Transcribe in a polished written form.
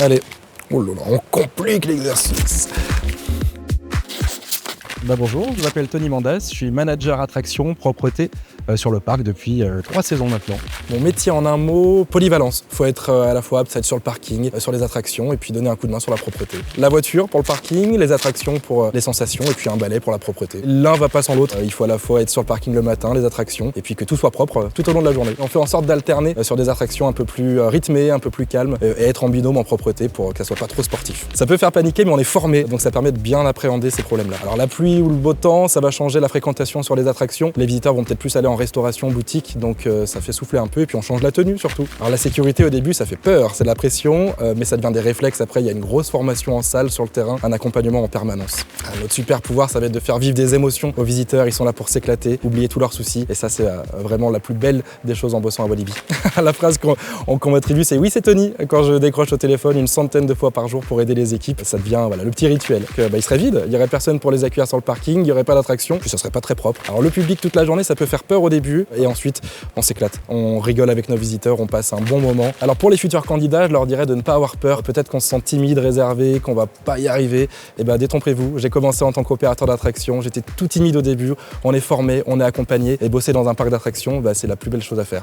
Allez, oh là là, on complique l'exercice. Bonjour, je m'appelle Tony Mandas, je suis manager attraction propreté sur le parc depuis 3 saisons maintenant. Mon métier en un mot, polyvalence. Il faut être à la fois apte à être sur le parking, sur les attractions et puis donner un coup de main sur la propreté. La voiture pour le parking, les attractions pour les sensations et puis un balai pour la propreté. L'un va pas sans l'autre. Il faut à la fois être sur le parking le matin, les attractions et puis que tout soit propre tout au long de la journée. On fait en sorte d'alterner sur des attractions un peu plus rythmées, un peu plus calmes et être en binôme en propreté pour qu'elle soit pas trop sportif. Ça peut faire paniquer mais on est formé donc ça permet de bien appréhender ces problèmes-là. Alors la pluie ou le beau temps, ça va changer la fréquentation sur les attractions. Les visiteurs vont peut-être plus aller en restauration, boutique, donc ça fait souffler un peu et puis on change la tenue surtout. Alors la sécurité au début ça fait peur, c'est de la pression, mais ça devient des réflexes après, il y a une grosse formation en salle sur le terrain, un accompagnement en permanence. Notre super pouvoir ça va être de faire vivre des émotions aux visiteurs, ils sont là pour s'éclater, oublier tous leurs soucis et ça c'est vraiment la plus belle des choses en bossant à Walibi. La phrase qu'on m'attribue c'est oui c'est Tony quand je décroche au téléphone une centaine de fois par jour pour aider les équipes, ça devient le petit rituel. Il serait vide, il n'y aurait personne pour les accueillir sur le parking, il n'y aurait pas d'attraction, puis ça serait pas très propre. Alors le public toute la journée ça peut faire peur au début et ensuite on s'éclate, on rigole avec nos visiteurs, on passe un bon moment. Alors pour les futurs candidats je leur dirais de ne pas avoir peur, peut-être qu'on se sent timide, réservé, qu'on va pas y arriver, et détrompez-vous, j'ai commencé en tant qu'opérateur d'attraction, j'étais tout timide au début, on est formé, on est accompagné et bosser dans un parc d'attractions c'est la plus belle chose à faire.